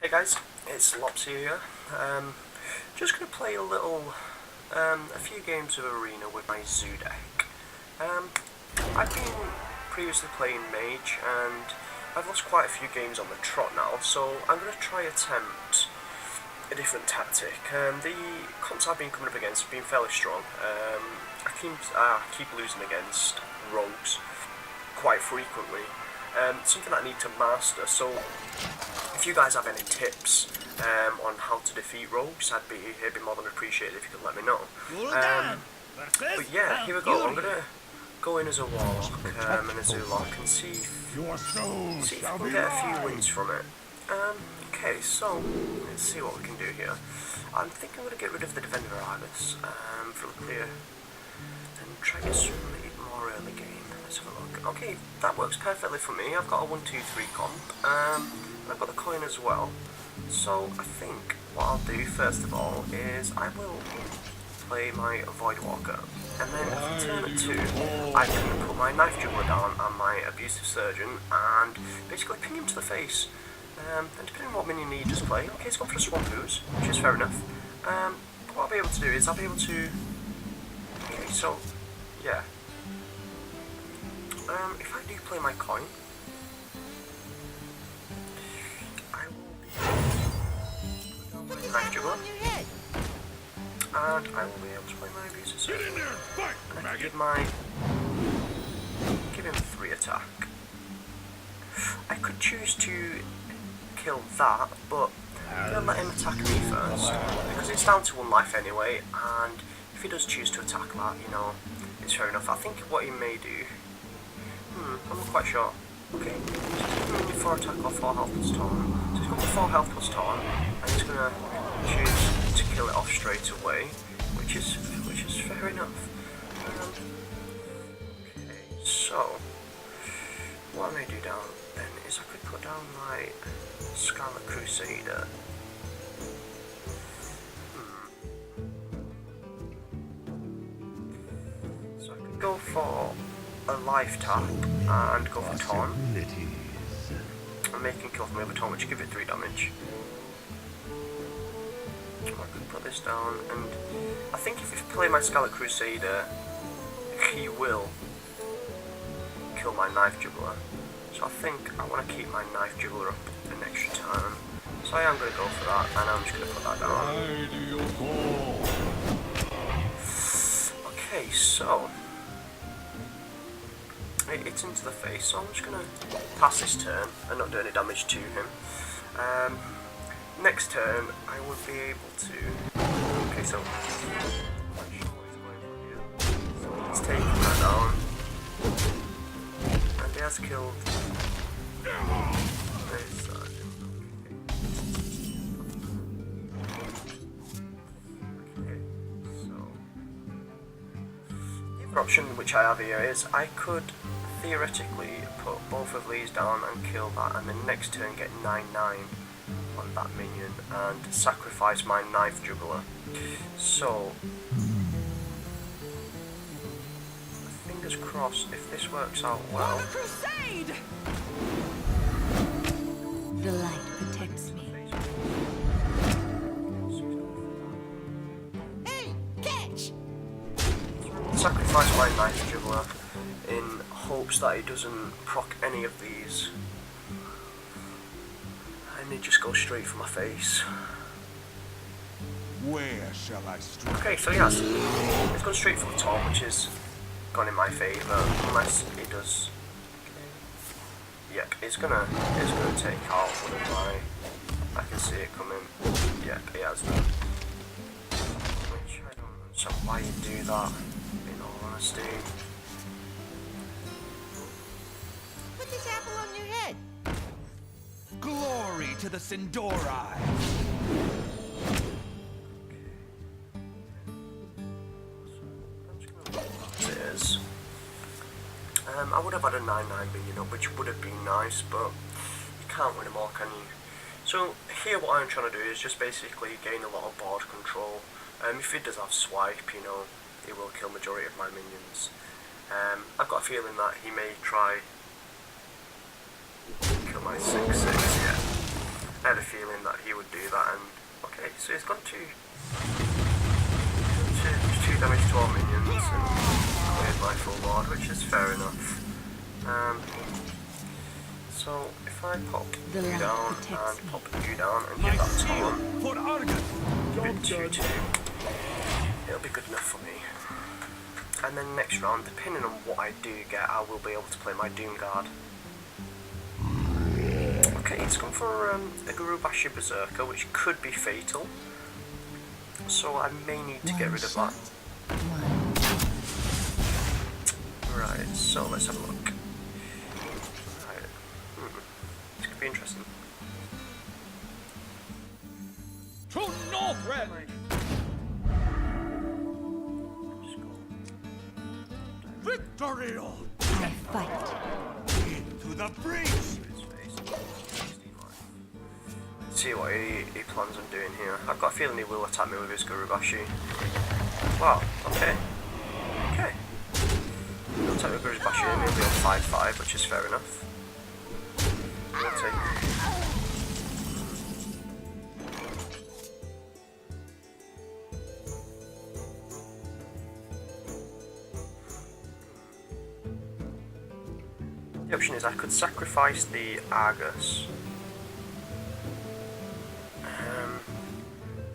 Hey guys, it's Lops here. Just gonna play a few games of Arena with my Zoo deck. I've been previously playing Mage and I've lost quite a few games on the trot now, so I'm gonna try attempt a different tactic. The comps I've been coming up against have been fairly strong. I keep losing against rogues quite frequently. Something I need to master, so if you guys have any tips on how to defeat rogues, it'd be more than appreciated if you could let me know. But yeah, here we go. I'm gonna go in as a Warlock and a Zoolock and see if I can get a few wins from it. Okay, so let's see what we can do here. I'm thinking I'm gonna get rid of the Defender Ibis for the clear and try to get some more early game. Let's have a look. Okay, that works perfectly for me. I've got a 1-2-3 comp. I've got the coin as well. So I think what I'll do first of all is I will play my Voidwalker, and then for turn 2 I can put my Knife Juggler down and my Abusive Surgeon and basically ping him to the face. And depending on what minion you just play. Okay, he's gone for a Swamp Ooze, which is fair enough. What I'll be able to do is I'll be able to. Okay, so yeah. If I do play my coin, I will be put down my Knife Juggler, and I will be able to play my Abusive Surgeon. And I can give him 3 attack. I could choose to kill that, but I'm going to let him attack me first, because it's down to 1 life anyway, and if he does choose to attack that, you know, it's fair enough. I think what he may do, I'm not quite sure. Okay, so he's going 4 attack or 4 health plus taunt. So he's got 4 health plus taunt, and he's going to choose to kill it off straight away, which is fair enough. Okay, so what I may do down then is I could put down my Scarlet Crusader. So I could go for a life tap and go for taunt. And make him kill from the other taunt, which give it 3 damage. I could put this down, and I think if I play my Scarlet Crusader, he will kill my Knife Juggler. So I think I want to keep my Knife Juggler up an extra time. So I am going to go for that, and I'm just going to put that down. Okay, so it's into the face, so I'm just going to pass this turn and not do any damage to him. Next turn, I would be able to. Okay, so let's take that down, and he has killed. Okay, so the other option which I have here is I could theoretically put both of these down and kill that, and then next turn get 9/9 on that minion and sacrifice my Knife Juggler. So fingers crossed if this works out well. The light protects me. Hey, catch! Sacrifice my Knife Juggler in hopes that he doesn't proc any of these, and he just goes straight for my face. Where shall I strike? Okay, so yes, it's gone straight for the top, which is gone in my favour, unless he does. Yep, it's gonna take out one of my. I can see it coming. Yep, he has done. Which I don't understand why you do that, in all honesty. Put this apple on your head. Glory to the Sindori! I would have had a 9/9 minion up, which would have been nice, but you can't win them all, can you? So here what I'm trying to do is just basically gain a lot of board control. If he does have swipe, you know, he will kill majority of my minions. I've got a feeling that he may try kill my 6/6, yeah. There had a feeling that he would do that. And okay, so he's got two damage to all minions and cleared my full board, which is fair enough. So if I pop you down and pop you down and get that taunt, bit 2-2, it'll be good enough for me. And then next round, depending on what I do get, I will be able to play my Doom Guard. Okay, it's gone for a Gurubashi Berserker, which could be fatal. So I may need to get rid of that. Right, so let's have a look. Right. This could be interesting. True north, red. Victory on! I fight. Into the breach! See what he plans on doing here. I've got a feeling he will attack me with his Gurubashi. Wow, okay. Okay. He'll attack with Gurubashi and he'll be on 5-5, which is fair enough. We'll take. The option is I could sacrifice the Argus.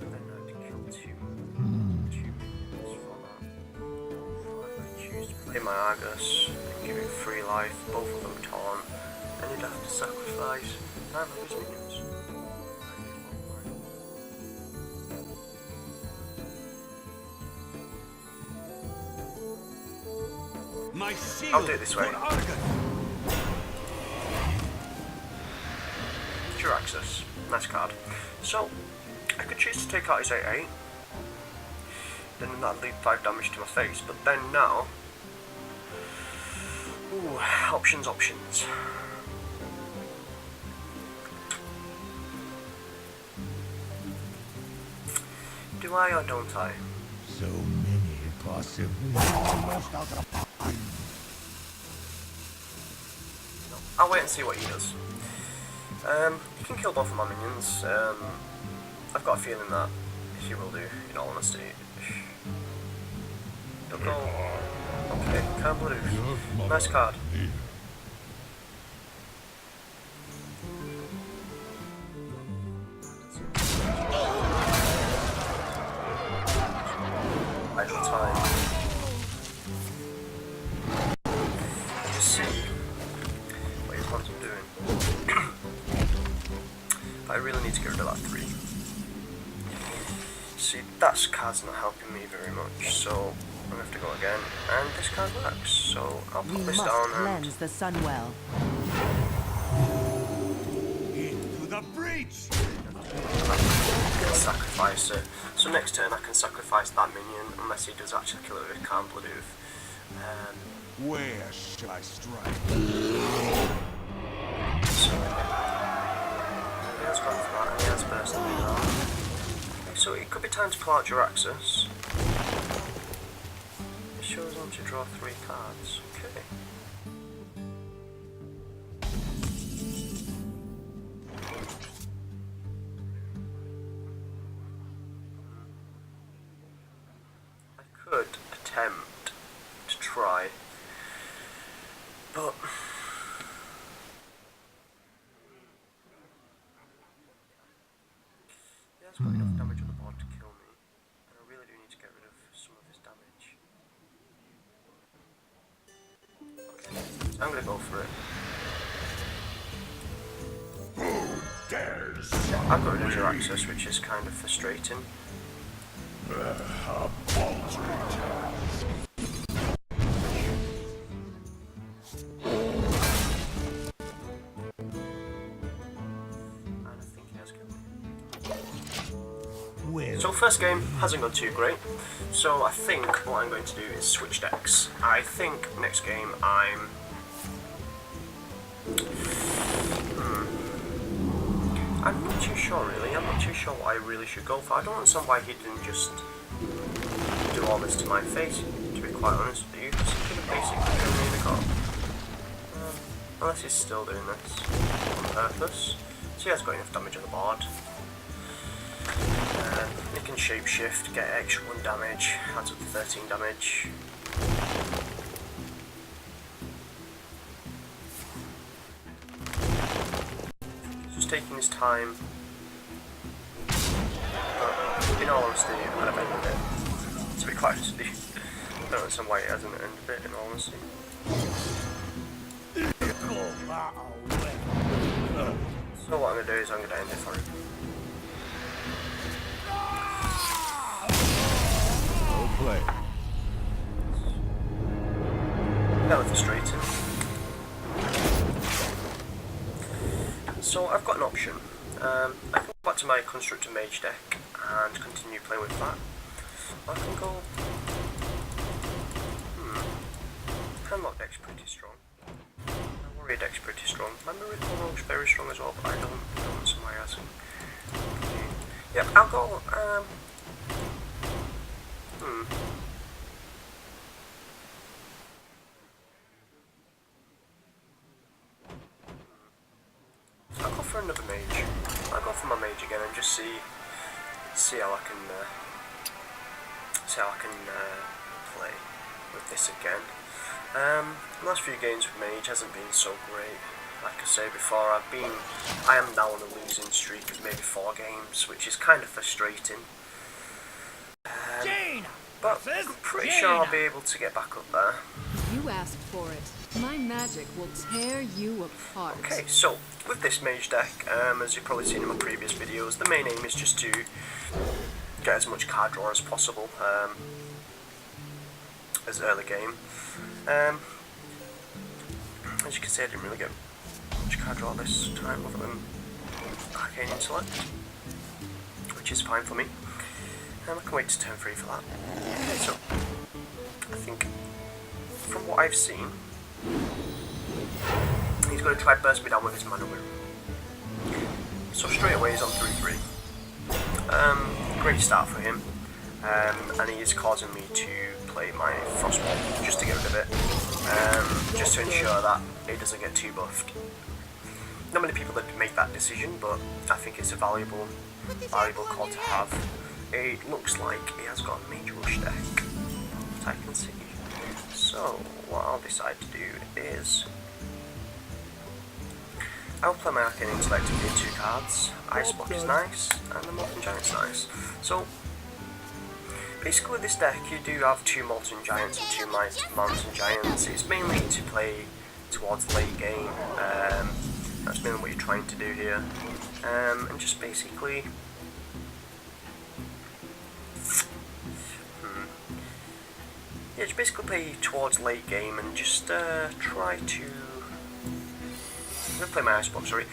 And then I have to kill two minions for that. Or if I choose to play my Argus and give it free life, both of them taunt, then you'd have to sacrifice 9 of his minions. My seal. I'll do it this way. Jiraxxus, nice card. So, I could choose to take out his 8-8, then that'd leave 5 damage to my face, but then now, ooh, options. Do I or don't I? So many possibilities. I'll wait and see what he does. He can kill both of my minions. I've got a feeling that he will do, in all honesty. He'll go. Okay, Calm Blue. Nice card. Idle time. Just see what he plans on doing. I really need to get rid of that 3. See, that card's not helping me very much, so I'm going to have to go again. And this card works, so I'll put this down and... cleanse the Sunwell. Into the breach! I can sacrifice it. So next turn I can sacrifice that minion, unless he does actually kill it with Calm Blue. Where shall I strike? So, he has gone for that, and he has burst into that. So it could be time to pull out Jiraxxus. It shows him to draw 3 cards. Okay. I could attempt to try, but he has got enough damage on the board to kill me, and I really do need to get rid of some of his damage. Okay, I'm gonna go for it. I've got rid of Jiraxxus, which is kind of frustrating. So first game hasn't gone too great, so I think what I'm going to do is switch decks. I think next game I'm... I'm not too sure really, I'm not too sure what I really should go for. I don't understand why he didn't just do all this to my face, to be quite honest with you, because he could have basically given me the call. Unless he's still doing this on purpose. So he has got enough damage on the board. He can shapeshift, get extra 1 damage, adds up to 13 damage. Just taking his time. But in all honesty, I'd have ended it. To be quite honest with you. I don't understand why it hasn't ended it, in all honesty. So what I'm going to do is I'm going to end it for him. Well played. Fairly frustrating. So I've got an option. I can go back to my Constructor Mage deck and continue playing with that. I can go... Handlock deck's pretty strong. My Warrior deck's pretty strong. My Warlock's very strong as well, but I don't understand why I hasn't. Yep, I'll go... I'll go for another mage. I'll go for my mage again and just see how I can play with this again. The last few games with mage hasn't been so great. Like I say before, I am now on a losing streak of maybe 4 games, which is kind of frustrating. But I'm pretty sure I'll be able to get back up there. You asked for it. My magic will tear you apart. Okay, so with this mage deck, as you've probably seen in my previous videos, the main aim is just to get as much card draw as possible as early game. As you can see, I didn't really get much card draw this time other than Arcane Intellect, which is fine for me. I can wait to turn 3 for that. Okay, so I think from what I've seen, he's going to try to burst me down with his mana moon. So straight away he's on 3-3. Great start for him, and he is causing me to play my Frostbolt just to get rid of it, just to ensure that it doesn't get too buffed. Not many people that make that decision, but I think it's a valuable call to have. It looks like he has got a Mage Rush deck, as I can see. So what I'll decide to do is I'll play my Arcane Intellect and get 2 cards. Ice Block is nice, and the Molten Giant's nice. So basically with this deck you do have 2 Molten Giants and 2 Mountain Giants. It's mainly to play towards late game. That's mainly what you're trying to do here. And just basically yeah, just basically play towards late game and just try to... I'm going to play my Ice Block, sorry.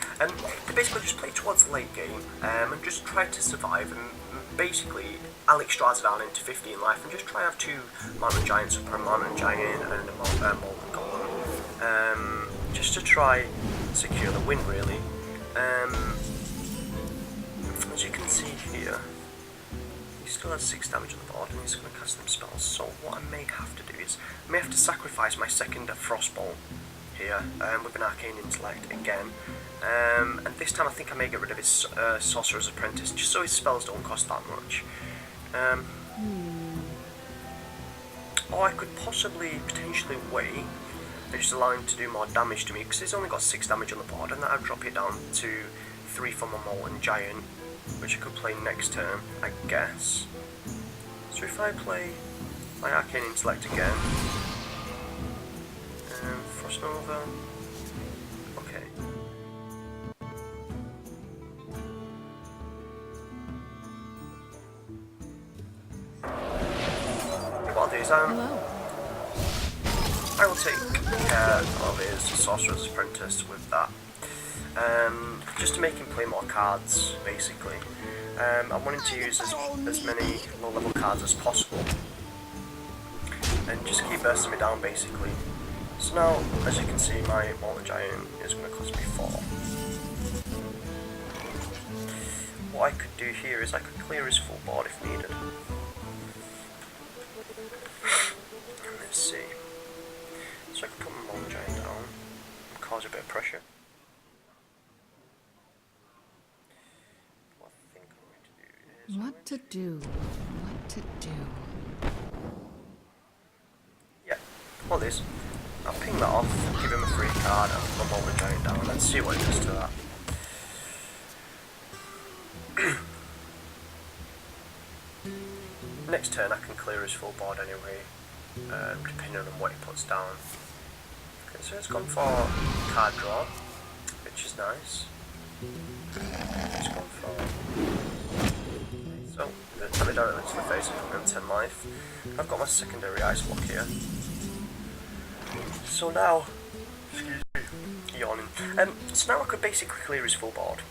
Basically just play towards late game and just try to survive, and basically Alex draws it down into 15 life and just try to have 2 Mountain Giants per Mountain Giant and a Molten Golem. Just to try secure the win, really. As you can see here, he still has 6 damage on the board and he's going to cast them spells. So what I may have to do is, I may have to sacrifice my second Frostbolt here with an Arcane Intellect again. And this time I think I may get rid of his Sorcerer's Apprentice, just so his spells don't cost that much. Or I could potentially wait and just allow him to do more damage to me, because he's only got 6 damage on the board, and then I'd drop it down to 3 for my Molten Giant, which I could play next turn, I guess. So if I play my Arcane Intellect again, Frost Nova, okay. What I'll do is I will take care of his Sorcerer's Apprentice with that. Just to make him play more cards, basically. I'm wanting to use as many low level cards as possible, and just keep bursting me down, basically. So now, as you can see, my Molten Giant is going to cost me 4. What I could do here is I could clear his full board if needed. Let's see. So I can put my Molten Giant down, cause a bit of pressure. What I think I'm going to do is... What to do? What to do? Yeah, all this. I'll ping that off, give him a free card, and I'll roll the giant down, and see what it does to that. Next turn I can clear his full board anyway, depending on what he puts down. Okay, so it's gone for card draw, which is nice. It's gone for... So, put it directly to the face of him, 10 life. I've got my secondary ice block here. So now... Excuse me, yawning. So now I could basically clear his full board.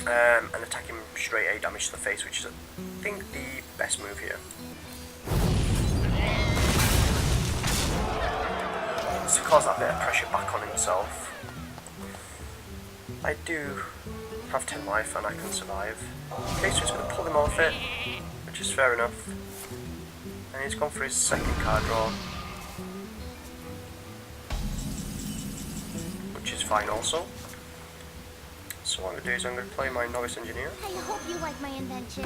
And attack him straight 8 damage to the face, which is, I think, the best move here. To cause that bit of pressure back on himself. I do have 10 life and I can survive. Okay, so he's going to pull him off it, which is fair enough. And he's gone for his second card draw, which is fine also. So what I'm going to do is I'm going to play my Novice Engineer. I hope you like my invention.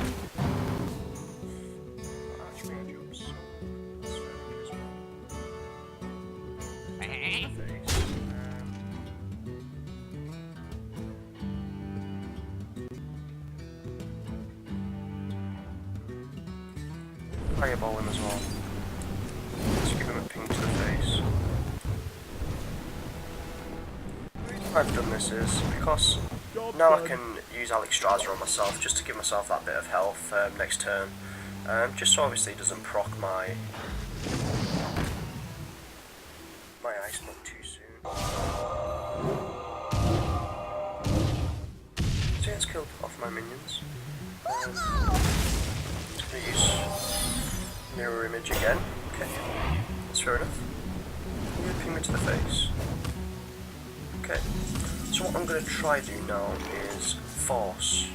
Archmage, oops. That's really good as well. Fireball him as well. Just give him a ping to the face. The reason I've done this is because now I can use Alexstrasza on myself just to give myself that bit of health next turn. Just so obviously it doesn't proc my ice block too soon. So yeah, it's killed off my minions. Just going to use mirror image again. Okay, that's fair enough. I'm going to ping it to the face. Okay, so what I'm going to try do now is force.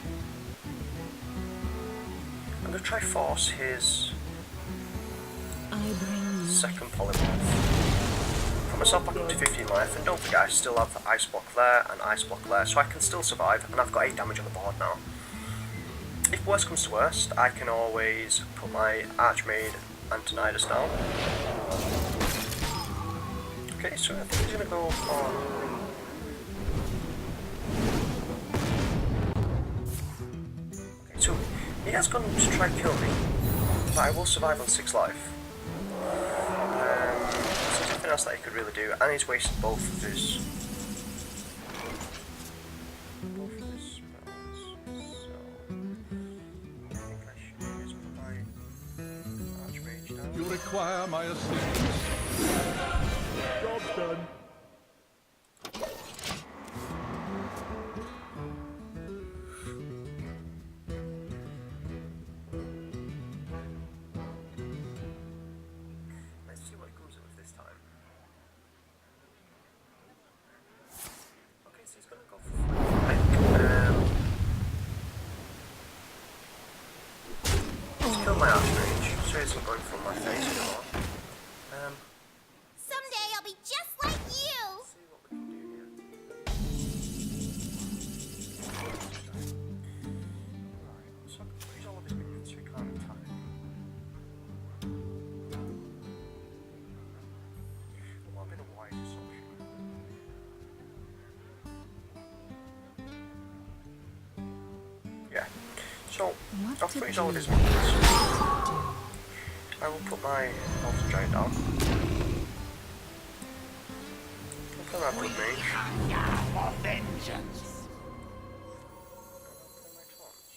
I'm going to try force his second polymorph. Put myself back up to 15 life, and don't forget I still have ice block there and ice block there, so I can still survive, and I've got 8 damage on the board now. If worst comes to worst, I can always put my Archmaid Antonidas down. Okay, so I think he's going to go for... Okay, so he has gone to try and kill me, but I will survive on 6 life. So there's nothing else that he could really do, and he's wasted both of his spells. So I think I should just put my Archmage down. You require my assistance. Job's done. Let's see what he comes up with this time. Okay, so he's gonna go for he's killed my Archmage, so he isn't going for my face anymore. Someday I'll be just like you. Let's see what we can do here. Right, so I can freeze all of his minions so he can't attack. What would be the wisest option? Yeah, so I'll freeze all of his minions. I will put my Elven Giant down. I'll play my Blood Mage. For vengeance. I'll play my Taunts.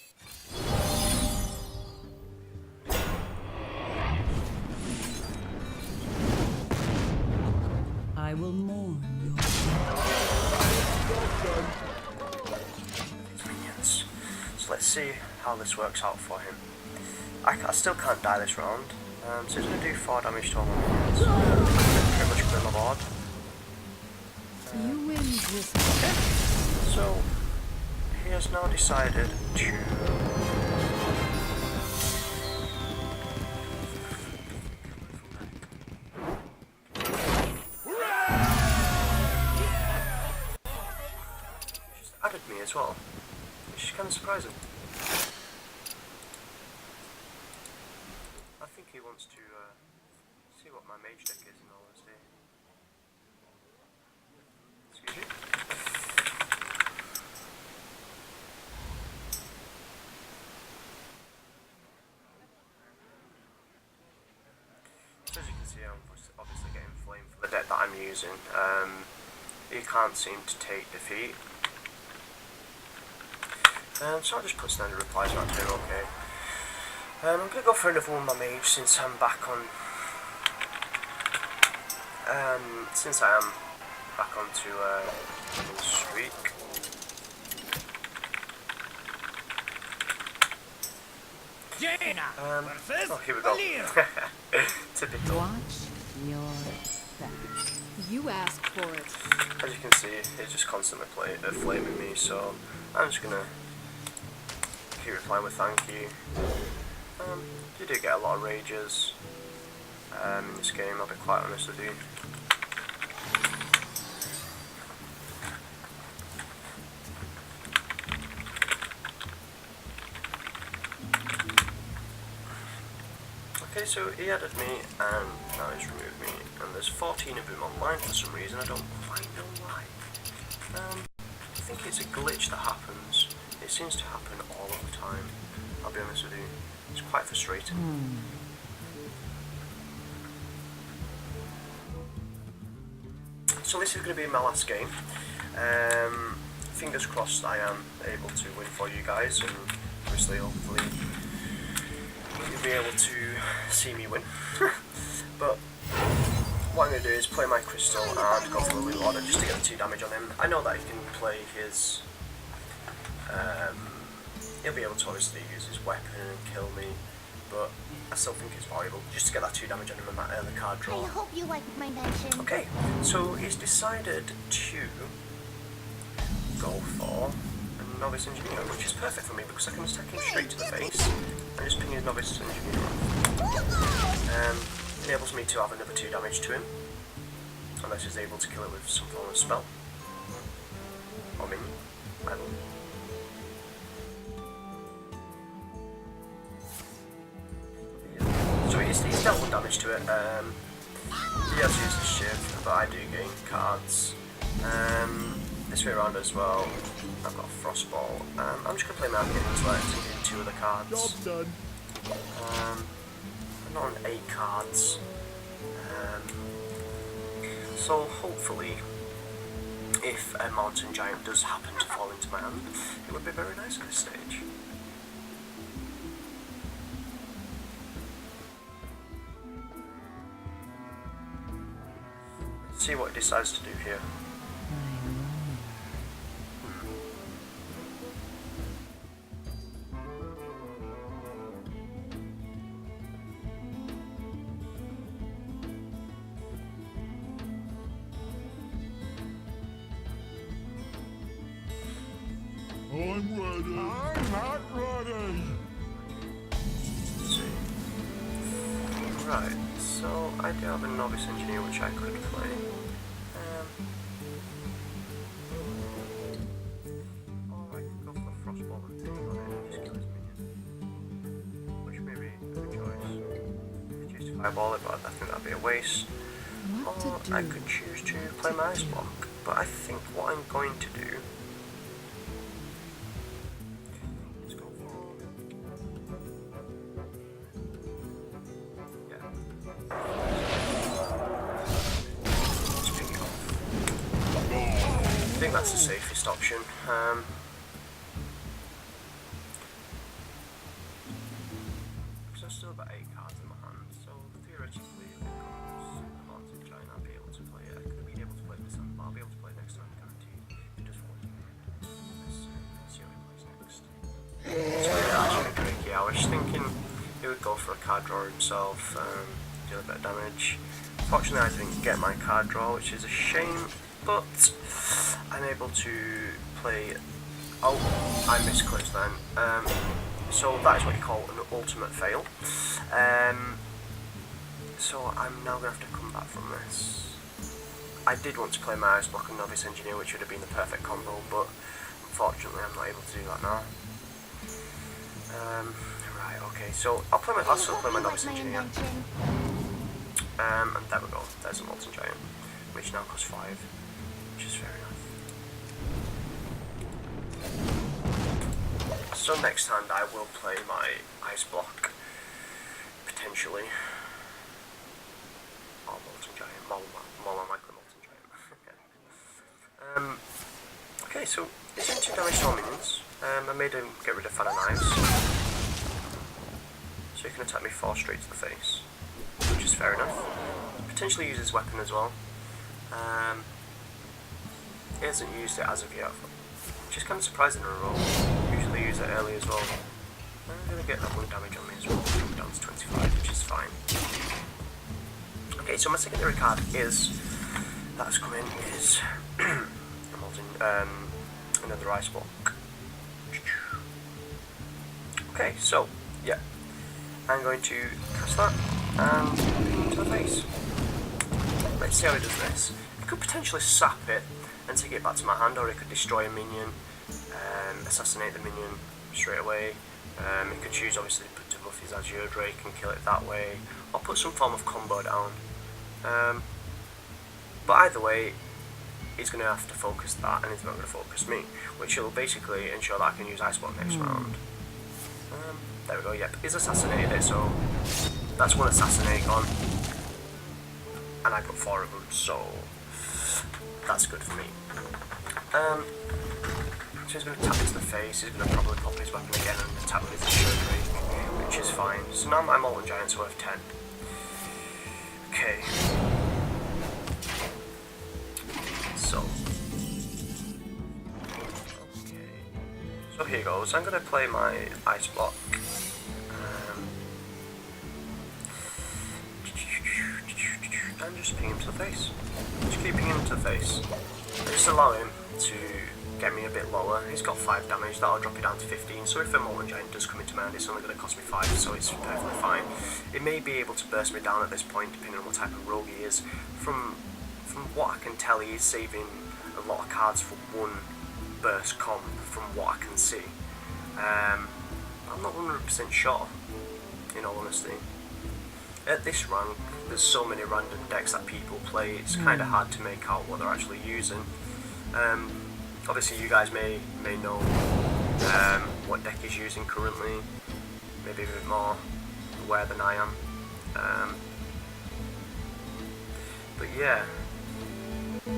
I will mourn your These minions. So let's see how this works out for him. I still can't die this round. So he's going to do 4 damage to all my minions. Pretty much clear my board. You win this. Okay. So he has now decided to... me as well, which is kind of surprising. I think he wants to see what my mage deck is in all honesty. Excuse me. So as you can see, I'm obviously getting flamed for the deck that I'm using. He can't seem to take defeat. So I'll just put standard replies back to him, okay. I'm going to go for another one with my mage since I'm back on... since I am back onto the streak. Oh, here we go. Typical. Watch your back. You asked for it. As you can see, he's just constantly flaming me, so I'm just gonna keep replying with thank you. You do get a lot of rages in this game, I'll be quite honest with you. Okay, so he added me and now he's removed me, and there's 14 of him online for some reason, I don't quite know why. I think it's a glitch that happens. It seems to happen all of the time, I'll be honest with you. It's quite frustrating. So this is going to be my last game. Fingers crossed I am able to win for you guys, and obviously hopefully you'll be able to see me win. But what I'm going to do is play my crystal and go for the loot order just to get the 2 damage on him. I know that he can play his... he'll be able to obviously use his weapon and kill me, but I still think it's valuable just to get that 2 damage on him and that early card I draw. hope you like my invention. Okay, so he's decided to go for a novice engineer, which is perfect for me because I can attack him straight to the face and just ping his novice engineer off. Enables me to have another 2 damage to him, unless he's able to kill it with some form of spell. Or minion, either. So he's dealt 1 damage to it. He has used his shiv, but I do gain cards. This way around as well, I've got a frostball. I'm just going to play my intellect and get 2 other cards. Job done. I'm not on 8 cards. So hopefully, if a mountain giant does happen to fall into my hand, it would be very nice at this stage. Let's see what he decides to do here. I'm ready. I'm not ready. Let's see. Right, so I do have a novice engineer which I could play. Or I could go for the frostball and ping on it and just kill his minion. Which may be a good choice. I choose to fireball it, but I think that'd be a waste. What Or to do? I could choose to play my ice block, but I think what I'm going to do is go for... yeah. Just ping it off. I think that's the safest option. Because I've still got 8 cards in my hand, so theoretically if it comes a mountain giant I'll be able to play it. I could have been able to play this time, but I'll be able to play it next time, guaranteed. It does work. Let's see what he plays next. So yeah, actually Drake, I was thinking he would go for a card draw himself, deal a bit of damage. Fortunately I didn't get my card draw, which is a shame, but I'm able to play... oh, I misclicked then. So that is what you call an ultimate fail. So I'm now going to have to come back from this. I did want to play my ice block and novice engineer, which would have been the perfect combo, but Unfortunately, I'm not able to do that now. Right, okay, so I'll still play my You Novice like my Engineer. invention? And there we go, there's a Molten Giant, which now costs 5, which is fair enough. So next time I will play my Ice Block, potentially. Or Molten Giant, more likely Molten Giant. Okay, so it's in 2 damage to all minions. I made him get rid of Fan of Knives. So he can attack me 4 straight to the face, which is fair enough. Potentially use his weapon as well. He hasn't used it as of yet, which is kind of surprising in a roll. Usually use it early as well. I'm going to get that 1 damage on me as well, down to 25, which is fine. Okay, so my secondary card that's come in is another Ice Block. Okay, so yeah, I'm going to cast that and into the face. Let's see how it does this. It could potentially sap it and take it back to my hand, or it could destroy a minion, assassinate the minion straight away. It could choose obviously to buff his Azure Drake and kill it that way, or put some form of combo down. But either way, he's going to have to focus that, and he's not going to focus me, which will basically ensure that I can use Ice Block next round. There we go, yep, he's assassinated it, so that's 1 assassinate gone, and I got 4 of them, so that's good for me. So he's going to tap into the face, he's going to probably pop his weapon again and attack with his Azure Drake, which is fine. So now my Molten Giant's worth 10. Okay. So here goes. I'm going to play my Ice Block. And just ping him to the face. Just keep pinging him to the face. And just allow him to get me a bit lower. He's got 5 damage, that'll drop it down to 15. So if a Molten Giant does come into my hand, it's only going to cost me 5, so it's perfectly fine. It may be able to burst me down at this point, depending on what type of rogue he is. From what I can tell, he is saving a lot of cards for 1 burst comp, from what I can see. I'm not 100% sure, in all honesty. At this rank, there's so many random decks that people play, it's kind of hard to make out what they're actually using. Obviously you guys may know what deck he's using currently, maybe a bit more aware than I am. But yeah,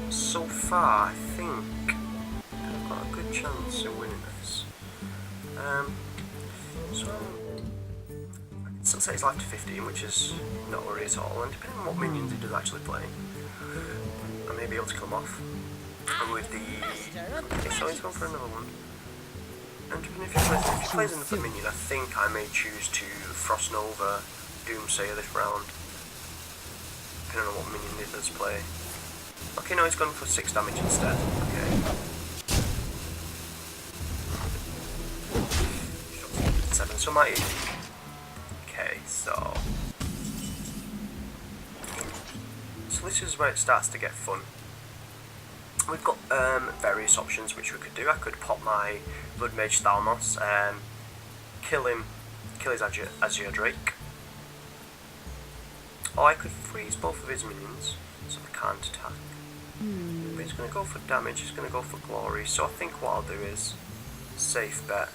so far I think I've got a good chance of winning this. So I can still say his life to 15, which is not a worry at all, and depending on what minions he does actually play, I may be able to kill him off. And with the... Okay, so he's going for another one. And if he plays another minion, I think I may choose to Frost Nova Doomsayer this round, depending on what minion he does play. Okay, no, he's gone for 6 damage instead. Okay. 7, so might... Okay, so this is where it starts to get fun. We've got various options which we could do. I could pop my Blood Mage Thalmos, kill his Azure Drake. Or I could freeze both of his minions, so they can't attack. But he's going to go for damage, he's going to go for glory, so I think what I'll do is, safe bet.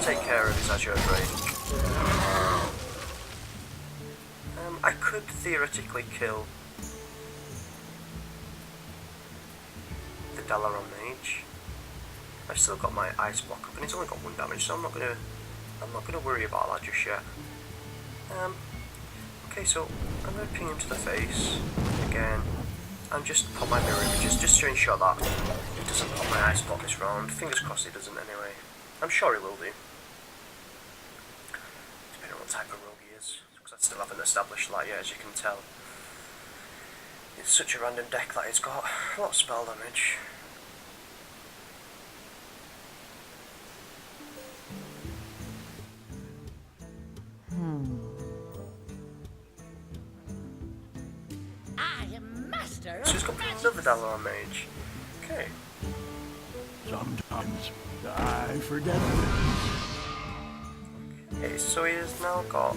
Take care of his Azure Drake. I could theoretically kill the Dalaran Mage. I've still got my Ice Block up, and he's only got 1 damage, so I'm not gonna worry about that just yet. Okay, so I'm gonna ping him to the face again, and just pop my mirror images just to ensure that he doesn't pop my Ice Block this round. Fingers crossed he doesn't anyway. I'm sure he will do. Depending on what type of rogue he is, because I still haven't established that yet, as you can tell. It's such a random deck that it's got a lot of spell damage. So he's got another Dalaran Mage. Okay. Sometimes I forget things. Okay, so he has now got...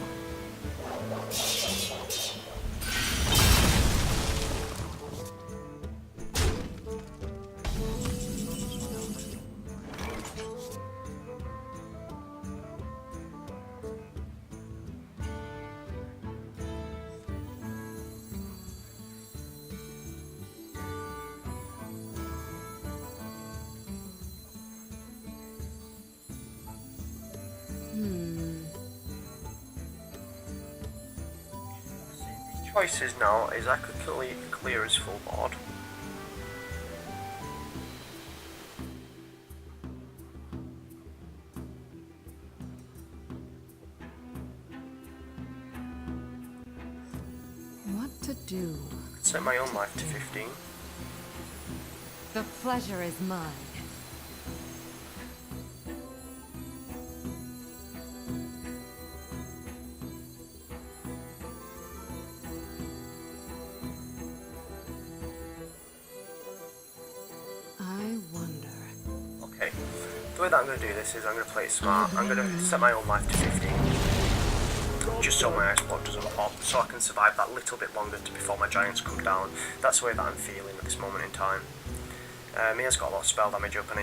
Choices now is I could clear his full board. What to do? Set my own life to 15. The pleasure is mine. I wonder. Okay, the way that I'm going to do this is I'm going to play it smart. I'm going to set my own life to 15. Just so my XSplit doesn't pop, so I can survive that little bit longer before my giants come down. That's the way that I'm feeling at this moment in time. He has got a lot of spell damage up, and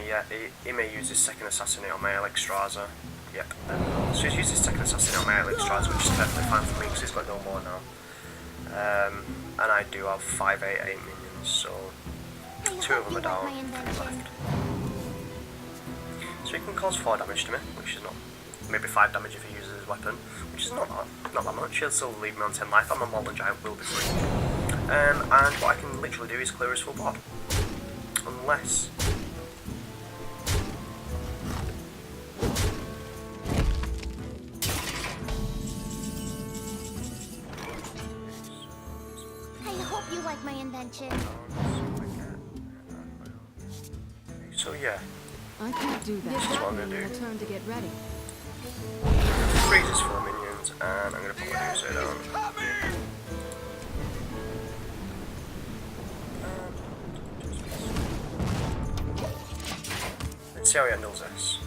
he may use his second assassinate on my Elixstraza. Yep. So he's used his second assassinate on my Elixstraza, which is perfectly fine for me because he's got no more now. And I do have 5/8 minions, so 2 of them are down, 3 left. So he can cause 4 damage to me, which is not, maybe 5 damage if he uses his weapon, which is not that much. He'll still leave me on 10 life, and my Mauler Giant will be free. And what I can literally do is clear his full board. Unless... I hope you like my invention. So yeah, I can't do Give that. what that I'm gonna minion do. a turn to get ready. freeze his 4 minions, and I'm going to put Medusa down. Let's see how he handles this.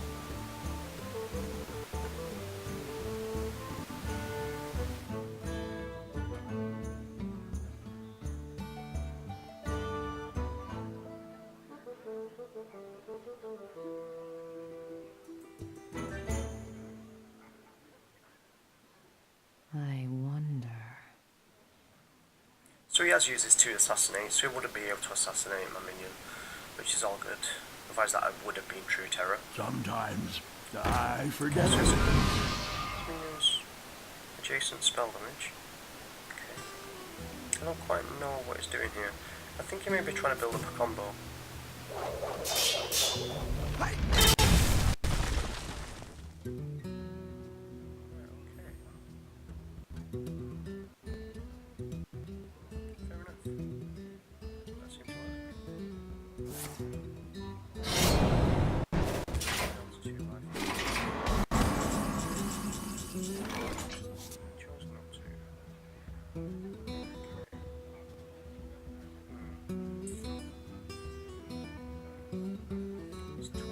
I wonder. So he has used his 2 assassinates, so he wouldn't be able to assassinate my minion, which is all good. Otherwise that would have been true terror. Sometimes I forget So things. minions, adjacent spell damage. Okay. I don't quite know what he's doing here. I think he may be trying to build up a combo. Fair enough. That seems to work. Down to 2 life. Chose not to. It's 12.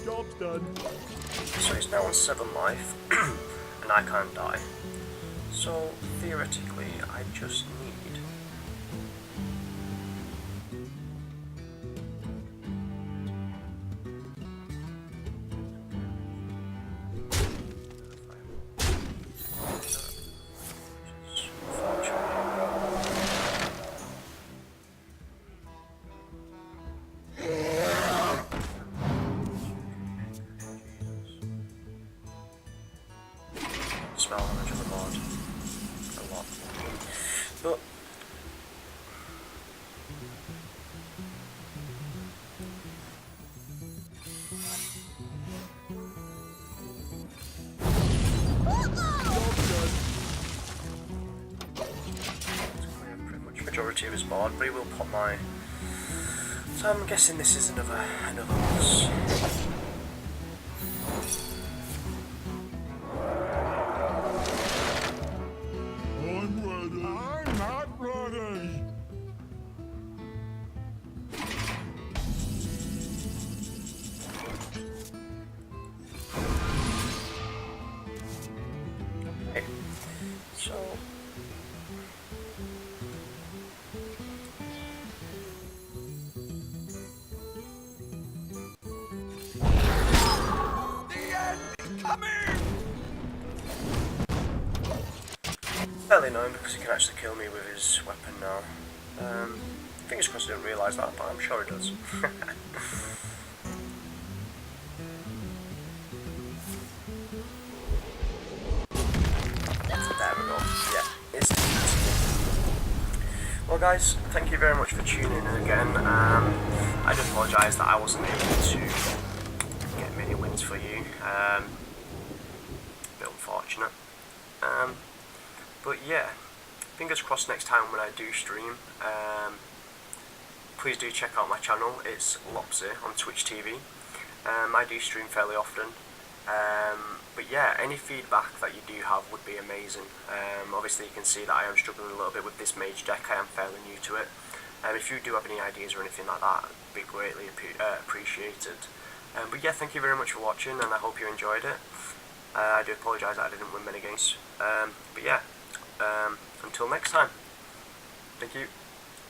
Job's done. So he's now on 7 life, and I can't die. So theoretically, I just need... Spell damage on the board. A lot. But board, but he will pop my... So I'm guessing this is another loss. I'm ready. I'm not ready. Okay. So... Fairly annoying because he can actually kill me with his weapon now. Fingers crossed I didn't realise that, but I'm sure he does. There we go. Yeah, it's well guys, thank you very much for tuning in again. I do apologise that I wasn't able to get many wins for you. A bit unfortunate. But yeah, fingers crossed next time when I do stream. Please do check out my channel. It's Lopsy on Twitch TV. I do stream fairly often. But yeah, any feedback that you do have would be amazing. Obviously you can see that I am struggling a little bit with this Mage deck. I am fairly new to it. If you do have any ideas or anything like that, it'd be greatly appreciated. But yeah, thank you very much for watching, and I hope you enjoyed it. I do apologise that I didn't win many games. But yeah, until next time, thank you.